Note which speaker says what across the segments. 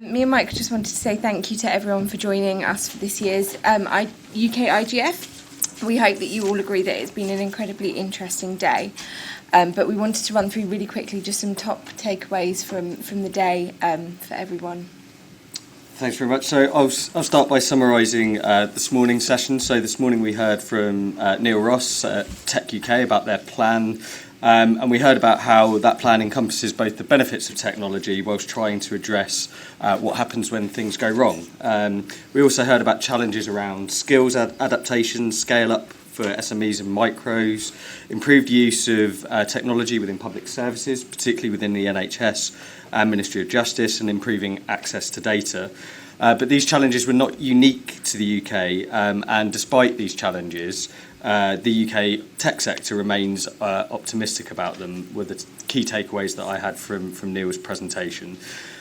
Speaker 1: Me and Mike just wanted to say thank you to everyone for joining us for this year's UK IGF. We hope that you all agree that it's been an incredibly interesting day, but we wanted to run through really quickly just some top takeaways from the day for everyone.
Speaker 2: Thanks very much. So I'll start by summarising this morning's session. So this morning we heard from Neil Ross at Tech UK about their plan. And we heard about how that plan encompasses both the benefits of technology whilst trying to address what happens when things go wrong. We also heard about challenges around skills adaptation, scale up for SMEs and micros, improved use of technology within public services, particularly within the NHS and Ministry of Justice, and improving access to data. But these challenges were not unique to the UK, and despite these challenges, the UK tech sector remains optimistic about them, were the key takeaways that I had from Neil's presentation.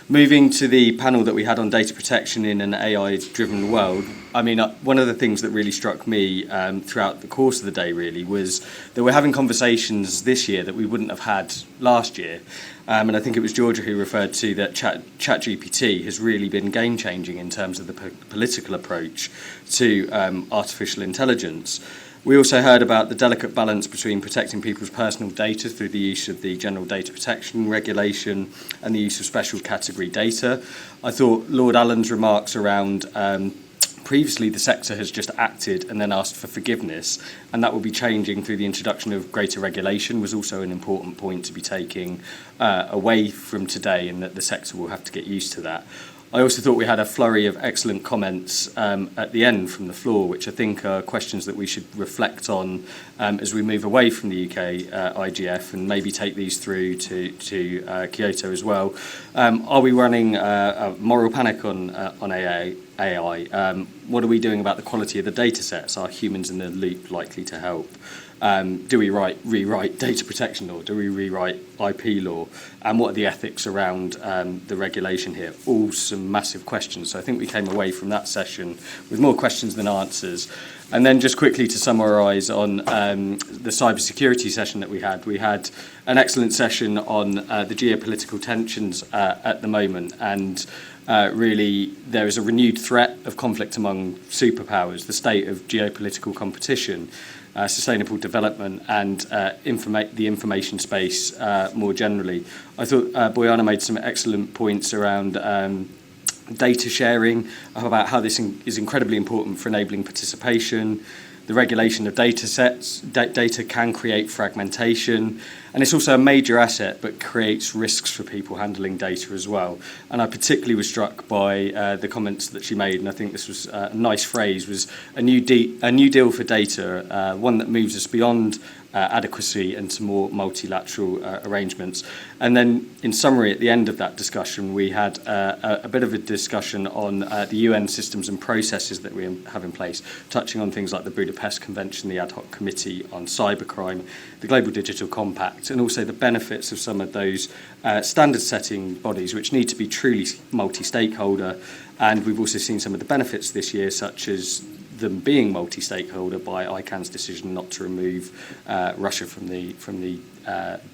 Speaker 2: Moving to the panel that we had on data protection in an AI-driven world, I mean, one of the things that really struck me throughout the course of the day really was that we're having conversations this year that we wouldn't have had last year. And I think it was Georgia who referred to that ChatGPT has really been game-changing in terms of the political approach to artificial intelligence. We also heard about the delicate balance between protecting people's personal data through the use of the General Data Protection Regulation and the use of special category data. I thought Lord Allen's remarks around previously the sector has just acted and then asked for forgiveness, and that will be changing through the introduction of greater regulation was also an important point to be taking away from today, and that the sector will have to get used to that. I also thought we had a flurry of excellent comments at the end from the floor, which I think are questions that we should reflect on as we move away from the UK IGF and maybe take these through to Kyoto as well. Are we running a moral panic on AI? What are we doing about the quality of the data sets? Are humans in the loop likely to help? Do we rewrite data protection law? Do we rewrite IP law? And what are the ethics around the regulation here? All some massive questions. So I think we came away from that session with more questions than answers. And then just quickly to summarise on the cybersecurity session that we had an excellent session on the geopolitical tensions at the moment, and really there is a renewed threat of conflict among superpowers, the state of geopolitical competition, sustainable development, and the information space more generally. I thought Boyana made some excellent points around data sharing, about how this is incredibly important for enabling participation. The regulation of data sets, data can create fragmentation, and it's also a major asset but creates risks for people handling data as well. And I particularly was struck by the comments that she made, and I think this was a nice phrase, was a new deal for data, one that moves us beyond adequacy and to more multilateral arrangements. And then in summary, at the end of that discussion, we had a bit of a discussion on the UN systems and processes that we have in place, touching on things like the Budapest Convention, the Ad Hoc Committee on Cybercrime, the Global Digital Compact, and also the benefits of some of those standard-setting bodies, which need to be truly multi-stakeholder. And we've also seen some of the benefits this year, such as them being multi-stakeholder by ICANN's decision not to remove Russia from the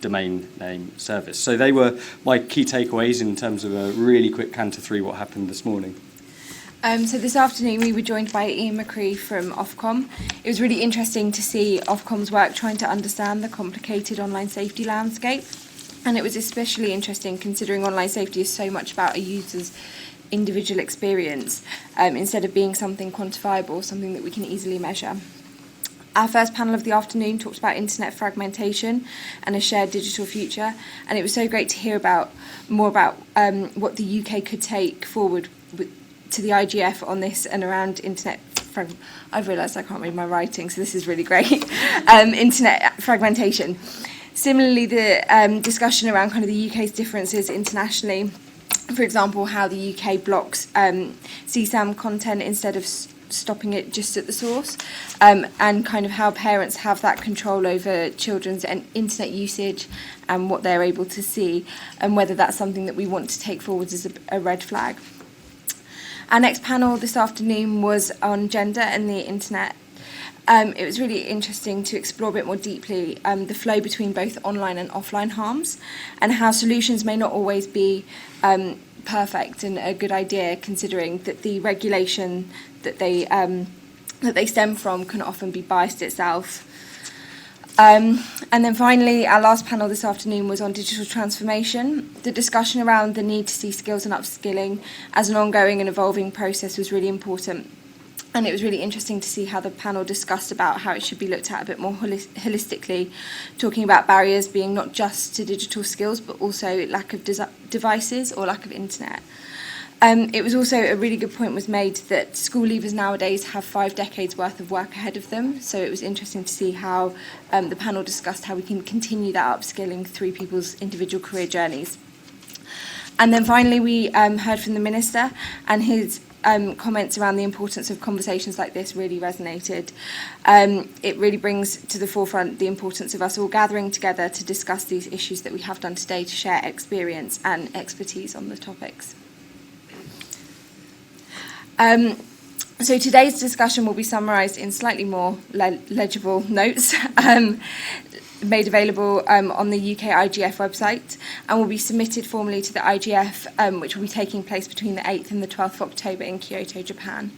Speaker 2: domain name service. So they were my key takeaways in terms of a really quick canter through what happened this morning.
Speaker 1: So this afternoon we were joined by Ian McCree from Ofcom. It was really interesting to see Ofcom's work trying to understand the complicated online safety landscape, and it was especially interesting considering online safety is so much about a user's individual experience instead of being something quantifiable, something that we can easily measure. Our first panel of the afternoon talked about internet fragmentation and a shared digital future, and it was so great to hear more about what the UK could take forward to the IGF on this and around internet. I've realised I can't read my writing, so this is really great. Internet fragmentation. Similarly, the discussion around kind of the UK's differences internationally. For example, how the UK blocks CSAM content instead of stopping it just at the source, and kind of how parents have that control over children's internet usage and what they're able to see, and whether that's something that we want to take forward as a red flag. Our next panel this afternoon was on gender and the internet. It was really interesting to explore a bit more deeply the flow between both online and offline harms, and how solutions may not always be perfect and a good idea, considering that the regulation that they stem from can often be biased itself. And then finally, our last panel this afternoon was on digital transformation. The discussion around the need to see skills and upskilling as an ongoing and evolving process was really important. And it was really interesting to see how the panel discussed about how it should be looked at a bit more holistically, talking about barriers being not just to digital skills, but also lack of devices or lack of internet. It was also a really good point was made that school leavers nowadays have 5 decades worth of work ahead of them. So it was interesting to see how the panel discussed how we can continue that upskilling through people's individual career journeys. And then finally, we heard from the Minister, and his comments around the importance of conversations like this really resonated. It really brings to the forefront the importance of us all gathering together to discuss these issues that we have done today, to share experience and expertise on the topics. So today's discussion will be summarised in slightly more legible notes made available on the UK IGF website, and will be submitted formally to the IGF, which will be taking place between the 8th and the 12th of October in Kyoto, Japan.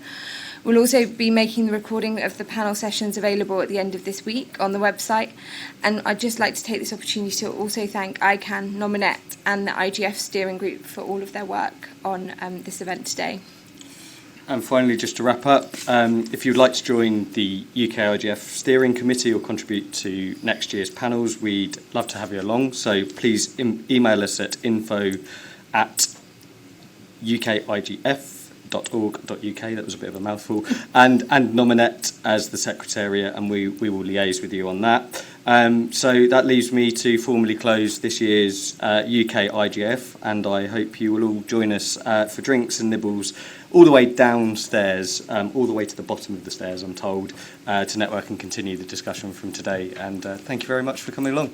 Speaker 1: We'll also be making the recording of the panel sessions available at the end of this week on the website, and I'd just like to take this opportunity to also thank ICANN, Nominet and the IGF steering group for all of their work on this event today.
Speaker 2: And finally, just to wrap up, if you'd like to join the UK IGF Steering Committee or contribute to next year's panels, we'd love to have you along. So please email us at info@ukigf.org.uk. That was a bit of a mouthful. And Nominet as the Secretariat, and we will liaise with you on that. So that leaves me to formally close this year's UK IGF, and I hope you will all join us for drinks and nibbles all the way downstairs, all the way to the bottom of the stairs, I'm told, to network and continue the discussion from today. And thank you very much for coming along.